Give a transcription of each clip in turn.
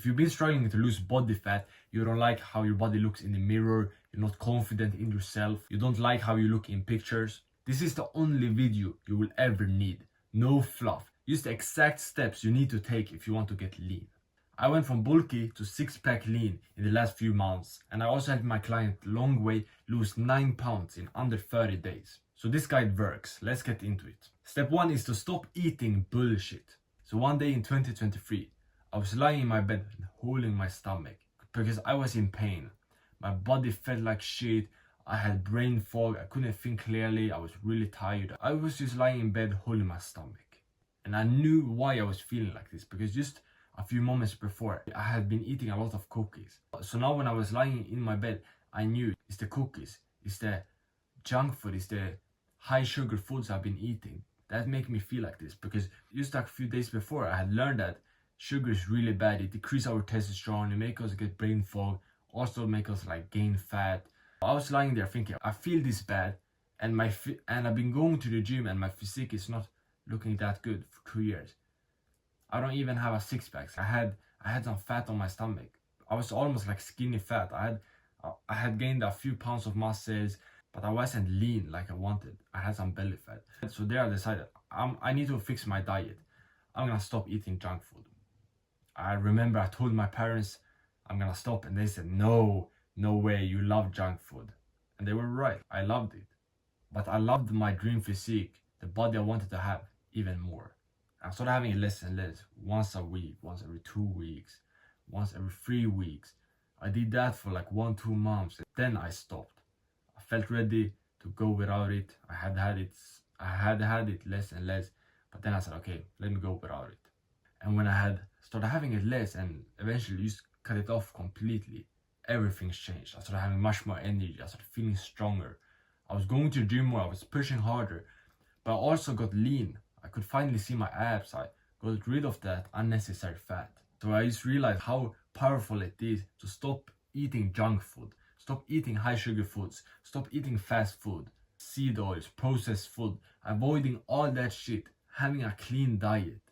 If you've been struggling to lose body fat, you don't like how your body looks in the mirror, you're not confident in yourself, you don't like how you look in pictures, this is the only video you will ever need. No fluff. Use the exact steps you need to take if you want to get lean. I went from bulky to 6-pack lean in the last few months, and I also helped my client Longway lose 9 pounds in under 30 days. So this guide works. Let's get into it. Step 1 is to stop eating bullshit. So one day in 2023, I was lying in my bed and holding my stomach because I was in pain. My body felt like shit. I had brain fog. I couldn't think clearly. I was really tired. I was just lying in bed holding my stomach. And I knew why I was feeling like this, because just a few moments before, I had been eating a lot of cookies. So now when I was lying in my bed, I knew it's the cookies, it's the junk food, it's the high sugar foods I've been eating that make me feel like this. Because just like a few days before, I had learned that sugar is really bad. It decreases our testosterone, it makes us get brain fog, also make us like gain fat. I was lying there thinking, I feel this bad, and I've been going to the gym and my physique is not looking that good for 2 years. I don't even have a 6-pack. I had some fat on my stomach. I was almost like skinny fat. I had gained a few pounds of muscles, but I wasn't lean like I wanted. I had some belly fat. So there I decided I need to fix my diet. I'm gonna stop eating junk food. I remember I told my parents I'm gonna stop, and they said no way, you love junk food. And they were right. I loved it. But I loved my dream physique, the body I wanted to have, even more. I started having it less and less, once a week, once every 2 weeks, once every 3 weeks. I did that for like 1-2 months. Then I stopped. I felt ready to go without it. I had had it less and less, but then I said, okay, let me go without it. And when I had started having it less and eventually just cut it off completely, everything's changed. I started having much more energy. I started feeling stronger. I was going to the gym more. I was pushing harder, but I also got lean. I could finally see my abs. I got rid of that unnecessary fat. So I just realized how powerful it is to stop eating junk food, stop eating high sugar foods, stop eating fast food, seed oils, processed food, avoiding all that shit, having a clean diet.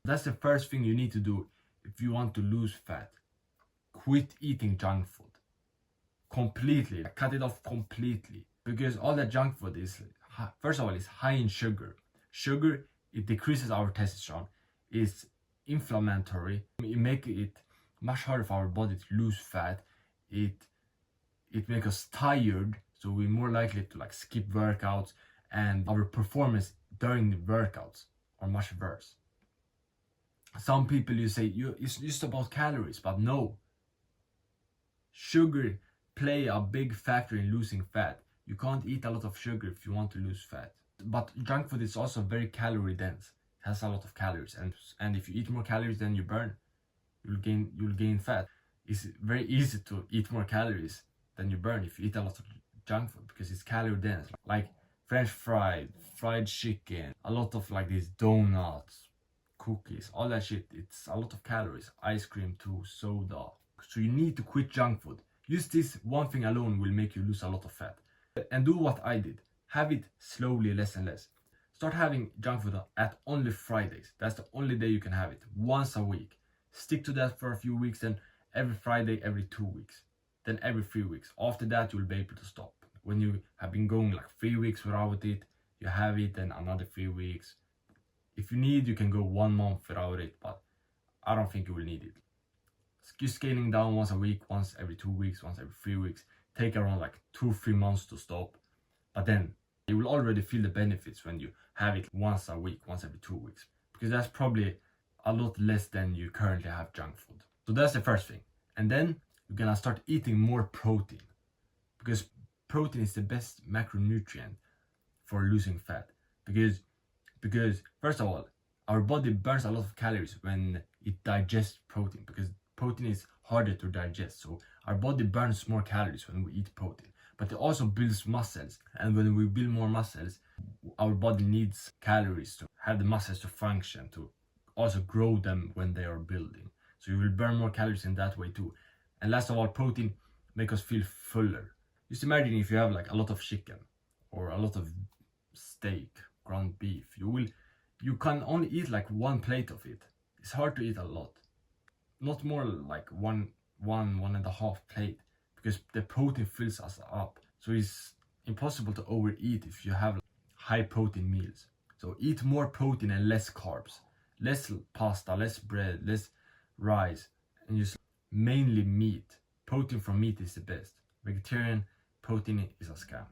That's the first thing you need to do if you want to lose fat. Quit eating junk food. Completely. Cut it off completely. Because all that junk food is, first of all, it's high in sugar. Sugar, it decreases our testosterone. It's inflammatory. It makes it much harder for our body to lose fat. It makes us tired, so we're more likely to like skip workouts, and our performance during the workouts are much worse. Some people, you say it's just about calories, but no. Sugar play a big factor in losing fat. You can't eat a lot of sugar if you want to lose fat. But junk food is also very calorie dense. It has a lot of calories, and if you eat more calories than you burn, you'll gain fat. It's very easy to eat more calories than you burn if you eat a lot of junk food, because it's calorie dense. Like French fried chicken, a lot of like these donuts, cookies, all that shit. It's a lot of calories. Ice cream too, soda. So you need to quit junk food. Just this one thing alone will make you lose a lot of fat. And do what I did. Have it slowly, less and less. Start having junk food at only Fridays. That's the only day you can have it. Once a week. Stick to that for a few weeks, then every Friday, every 2 weeks. Then every 3 weeks. After that, you'll be able to stop. When you have been going like 3 weeks without it, you have it, then another 3 weeks. If you need, you can go 1 month without it, but I don't think you will need it. Just scaling down once a week, once every 2 weeks, once every 3 weeks. Take around like 2-3 months to stop. But then you will already feel the benefits when you have it once a week, once every 2 weeks. Because that's probably a lot less than you currently have junk food. So that's the first thing. And then you're gonna start eating more protein. Because protein is the best macronutrient for losing fat. Because first of all, our body burns a lot of calories when it digests protein. Because protein is harder to digest. So our body burns more calories when we eat protein. But it also builds muscles, and when we build more muscles, our body needs calories to have the muscles to function, to also grow them when they are building. So you will burn more calories in that way too. And last of all, protein makes us feel fuller. Just imagine if you have like a lot of chicken or a lot of steak, ground beef, you can only eat like 1 plate of it. It's hard to eat a lot. not more like one and a half plate, because the protein fills us up. So it's impossible to overeat if you have high protein meals. So eat more protein and less carbs, less pasta, less bread, less rice, and just mainly meat. Protein from meat is the best. Vegetarian protein is a scam.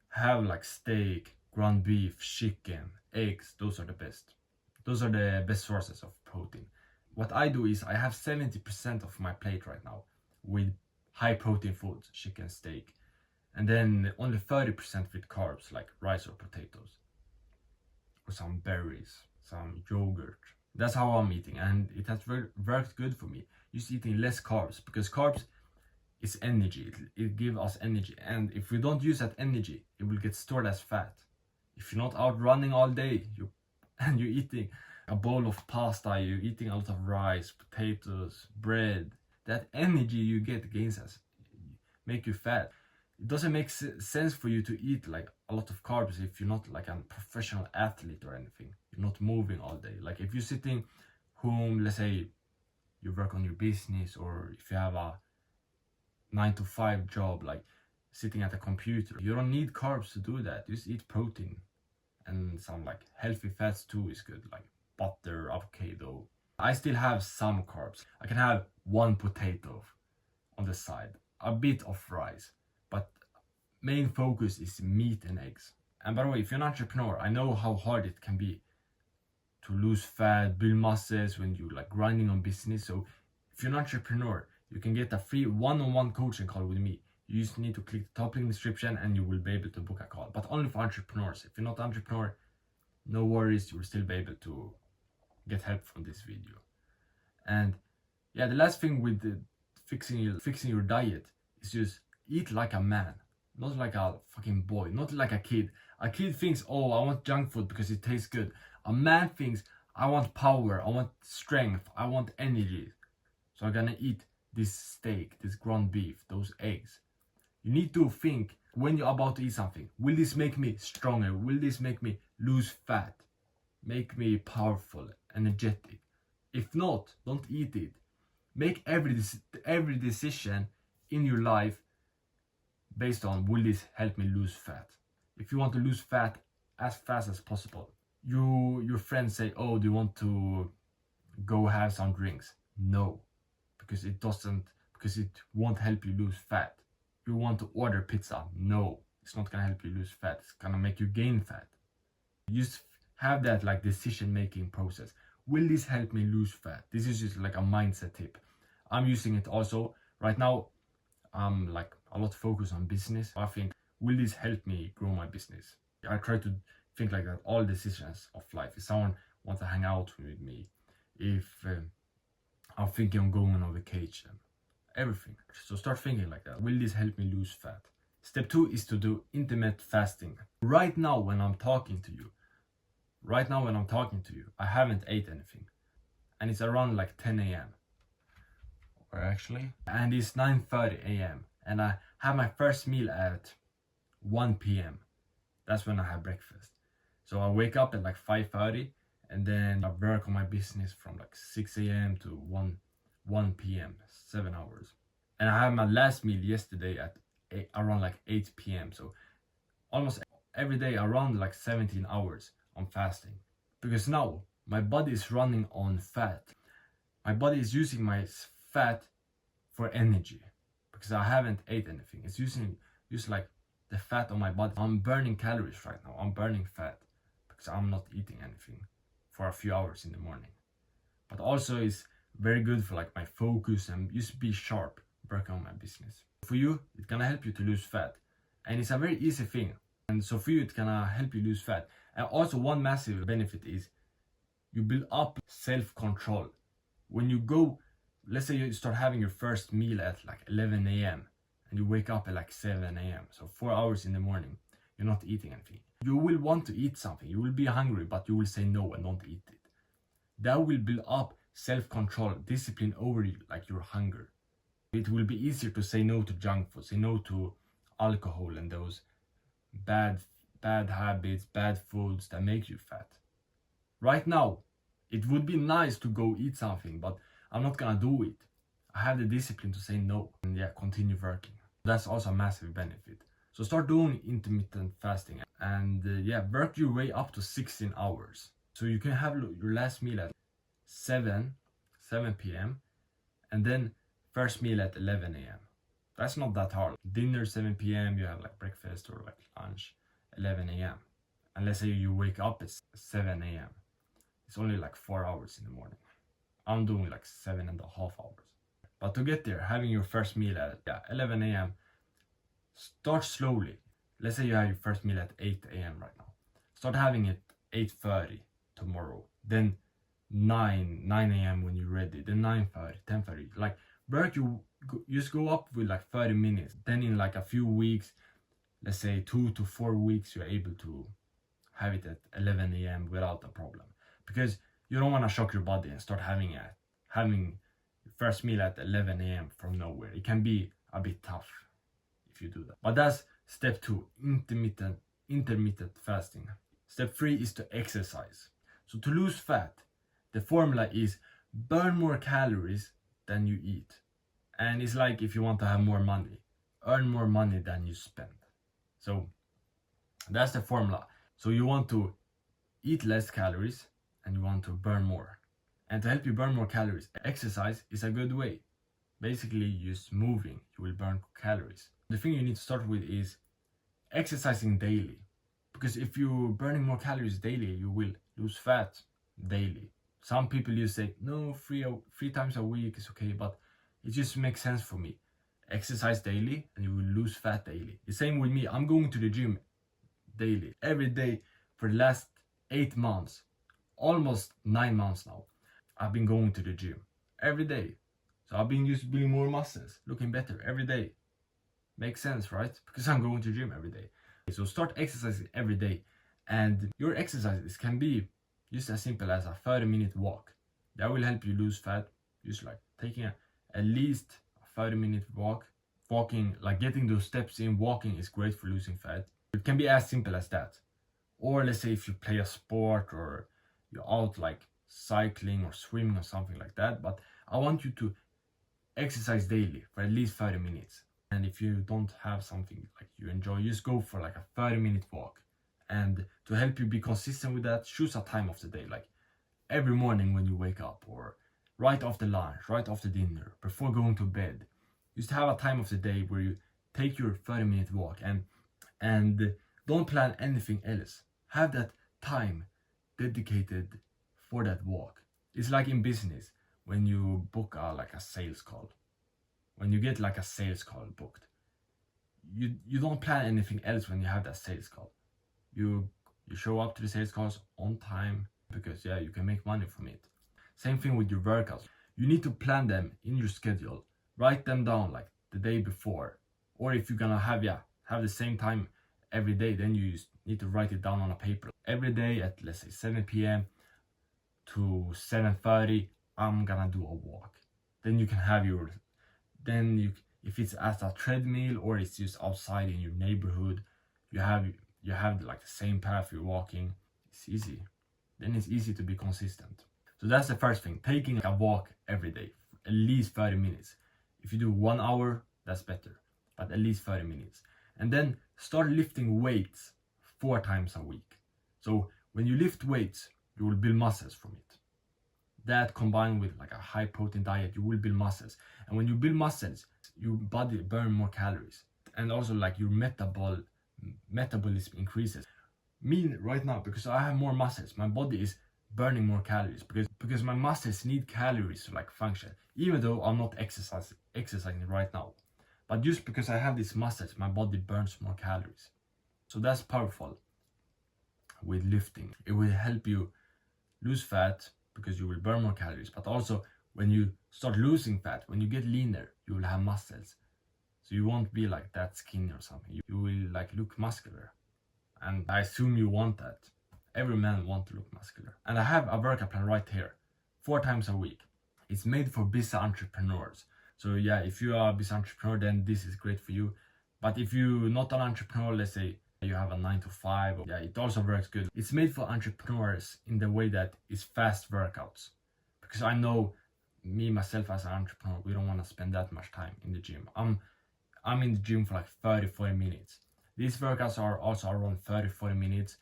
Have like steak, ground beef, chicken, eggs. Those are the best. Those are the best sources of protein. What I do is I have 70% of my plate right now with high protein foods, chicken, steak, and then only 30% with carbs like rice or potatoes, or some berries, some yogurt. That's how I'm eating, and it has worked good for me. Just eating less carbs, because carbs is energy. It gives us energy, and if we don't use that energy, it will get stored as fat. If you're not out running all day, and you're eating a bowl of pasta, you're eating a lot of rice, potatoes, bread, that energy you get gains as make you fat. It doesn't make sense for you to eat like a lot of carbs if you're not like a professional athlete or anything. You're not moving all day. Like if you're sitting home, let's say you work on your business, or if you have a 9 to 5 job, like sitting at a computer, you don't need carbs to do that. Just eat protein, and some like healthy fats too is good, like butter, avocado. I still have some carbs. I can have one potato on the side, a bit of rice, but main focus is meat and eggs. And by the way, if you're an entrepreneur, I know how hard it can be to lose fat, build muscles when you're like grinding on business. So if you're an entrepreneur, you can get a free one-on-one coaching call with me. You just need to click the top link in the description and you will be able to book a call, but only for entrepreneurs. If you're not an entrepreneur, no worries, you will still be able to get help from this video. And yeah, the last thing with fixing your diet is just eat like a man, not like a fucking boy, not like a kid. A kid thinks, oh, I want junk food because it tastes good. A man thinks, I want power, I want strength, I want energy. So I'm gonna eat this steak, this ground beef, those eggs. You need to think when you're about to eat something, will this make me stronger? Will this make me lose fat? Make me powerful, energetic? If not, don't eat it. Make every decision in your life based on, will this help me lose fat? If you want to lose fat as fast as possible, your friends say, oh, do you want to go have some drinks? No, because it won't help you lose fat. You want to order pizza? No, it's not gonna help you lose fat. It's gonna make you gain fat. You just have that like decision making process. Will this help me lose fat? This is just like a mindset tip. I'm using it also right now. I'm like a lot focused on business. I think, will this help me grow my business? I try to think like that all decisions of life. If someone wants to hang out with me, if I'm thinking on going on vacation, everything. So start thinking like that. Will this help me lose fat? Step 2 is to do intermittent fasting. Right now when I'm talking to you, I haven't ate anything, and it's around like 10 a.m. or actually, and it's 9:30 a.m. and I have my first meal at 1 p.m. That's when I have breakfast. So I wake up at like 5:30, and then I work on my business from like 6 a.m. to 1 p.m. 7 hours. And I had my last meal yesterday at around like 8 p.m. So almost every day around like 17 hours I'm fasting, because now my body is running on fat. My body is using my fat for energy, because I haven't ate anything. It's using like the fat on my body. I'm burning calories right now. I'm burning fat because I'm not eating anything for a few hours in the morning. But also it's very good for like my focus and just be sharp working on my business. For you, it's gonna help you to lose fat, and it's a very easy thing. And so for you, it's gonna help you lose fat. And also one massive benefit is you build up self-control. When you go, let's say you start having your first meal at like 11 a.m. and you wake up at like 7 a.m. So 4 hours in the morning, you're not eating anything. You will want to eat something. You will be hungry, but you will say no and don't eat it. That will build up self-control, discipline over like your hunger. It will be easier to say no to junk food, say no to alcohol and those bad habits, bad foods that make you fat. Right now, it would be nice to go eat something, but I'm not gonna do it. I have the discipline to say no and yeah, continue working. That's also a massive benefit. So start doing intermittent fasting and yeah, work your way up to 16 hours. So you can have your last meal at 7 p.m. and then first meal at 11 a.m. That's not that hard. Dinner 7 p.m. you have like breakfast or like lunch 11 a.m. And let's say you wake up at 7 a.m. It's only like 4 hours in the morning. I'm doing like 7.5 hours. But to get there, having your first meal at 11 a.m. Start slowly. Let's say you have your first meal at 8 a.m. right now. Start having it 8:30 tomorrow. Then 9 a.m. when you're ready. Then 9:30, 10:30. Like work you just go up with like 30 minutes. Then in like a few weeks, let's say 2 to 4 weeks, you're able to have it at 11 a.m. without a problem. Because you don't want to shock your body and start having your first meal at 11 a.m. from nowhere. It can be a bit tough if you do that. But that's step 2, intermittent fasting. Step 3 is to exercise. So to lose fat, the formula is burn more calories than you eat. And it's like if you want to have more money, earn more money than you spend. So that's the formula. So you want to eat less calories and you want to burn more. And to help you burn more calories, exercise is a good way. Basically, just moving, you will burn calories. The thing you need to start with is exercising daily. Because if you're burning more calories daily, you will lose fat daily. Some people you say, no, three times a week is okay, but it just makes sense for me. Exercise daily and you will lose fat daily. The same with me. I'm going to the gym daily, every day for the last 8 months, almost 9 months now. I've been going to the gym every day. So I've been just building more muscles, looking better every day. Makes sense, right? Because I'm going to the gym every day. So start exercising every day. And your exercises can be just as simple as a 30-minute walk. That will help you lose fat. Just like taking at least a 30-minute walk. Walking, like getting those steps in, walking is great for losing fat. It can be as simple as that. Or let's say if you play a sport or you're out like cycling or swimming or something like that. But I want you to exercise daily for at least 30 minutes. And if you don't have something like you enjoy, just go for like a 30-minute walk. And to help you be consistent with that, choose a time of the day, like every morning when you wake up, or right after lunch, right after dinner, before going to bed. Just have a time of the day where you take your 30-minute walk and don't plan anything else. Have that time dedicated for that walk. It's like in business when you book like a sales call. When you get like a sales call booked, you don't plan anything else when you have that sales call. You show up to the sales calls on time because yeah, you can make money from it. Same thing with your workouts. You need to plan them in your schedule. Write them down like the day before. Or if you're gonna have the same time every day, then you just need to write it down on a paper. Every day at let's say 7 p.m. to 7:30, I'm gonna do a walk. Then you can have if it's at a treadmill or it's just outside in your neighborhood, you have like the same path you're walking. It's easy. Then it's easy to be consistent. So that's the first thing, taking a walk every day, at least 30 minutes. If you do 1 hour, that's better, but at least 30 minutes. And then start lifting weights 4 times a week. So when you lift weights, you will build muscles from it. That combined with like a high protein diet, you will build muscles. And when you build muscles, your body burn more calories. And also like your metabolism increases. Me right now, because I have more muscles, my body is burning more calories because my muscles need calories to like function, even though I'm not exercising right now. But just because I have these muscles, my body burns more calories. So that's powerful with lifting. It will help you lose fat because you will burn more calories, but also when you start losing fat, when you get leaner, you will have muscles. So you won't be like that skinny or something. You will like look muscular. And I assume you want that. Every man wants to look muscular. And I have a workout plan right here, 4 times a week. It's made for busy entrepreneurs. So yeah, if you are a busy entrepreneur, then this is great for you. But if you're not an entrepreneur, let's say you have a 9 to 5, yeah, it also works good. It's made for entrepreneurs in the way that it's fast workouts. Because I know me myself as an entrepreneur, we don't want to spend that much time in the gym. I'm in the gym for like 30-40 minutes. These workouts are also around 30-40 minutes.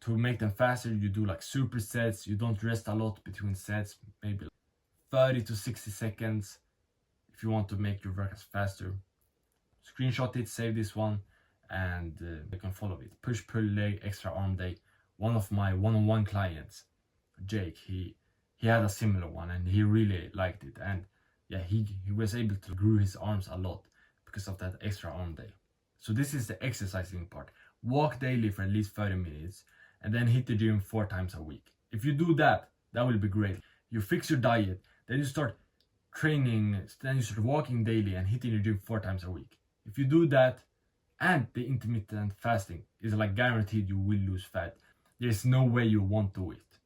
To make them faster, you do like supersets. You don't rest a lot between sets, maybe 30 to 60 seconds if you want to make your workouts faster. Screenshot it, save this one, and you can follow it. Push, pull, leg, extra arm day. One of my one-on-one clients, Jake, he had a similar one and he really liked it. And yeah, he was able to grow his arms a lot because of that extra arm day. So this is the exercising part. Walk daily for at least 30 minutes and then hit the gym 4 times a week. If you do that, that will be great. You fix your diet, then you start training, then you start walking daily and hitting the gym 4 times a week. If you do that, and the intermittent fasting is like guaranteed you will lose fat. There's no way you won't do it.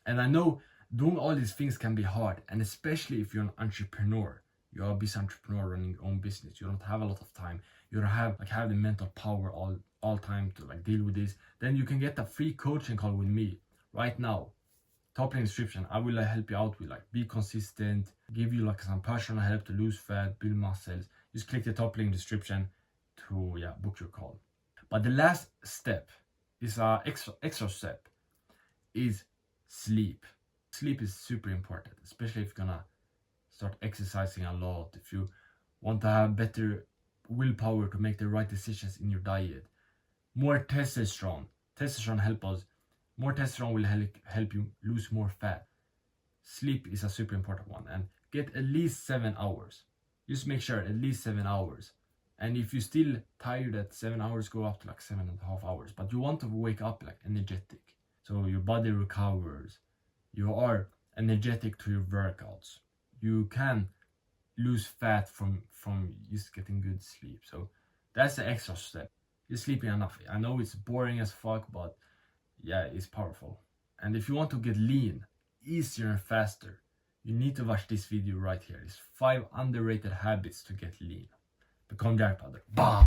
And I know doing all these things can be hard, and especially if you're an entrepreneur. You're a business entrepreneur running your own business. You don't have a lot of time. You don't have the mental power all time to like deal with this. Then you can get a free coaching call with me right now. Top link description. I will help you out with like be consistent, give you like some personal help to lose fat, build muscles. Just click the top link description to book your call. But the last step is extra step is sleep. Sleep is super important, especially if you're gonna start exercising a lot, if you want to have better willpower to make the right decisions in your diet. More testosterone help us. More testosterone will help you lose more fat. Sleep is a super important one, and get at least 7 hours. Just make sure at least 7 hours. And if you're still tired at 7 hours, go up to like 7.5 hours. But you want to wake up like energetic, so your body recovers. You are energetic to your workouts. You can lose fat from just getting good sleep. So that's the extra step. You're sleeping enough. I know it's boring as fuck, but yeah, it's powerful. And if you want to get lean, easier and faster, you need to watch this video right here. It's 5 underrated habits to get lean. Become Jack Brother. Bam!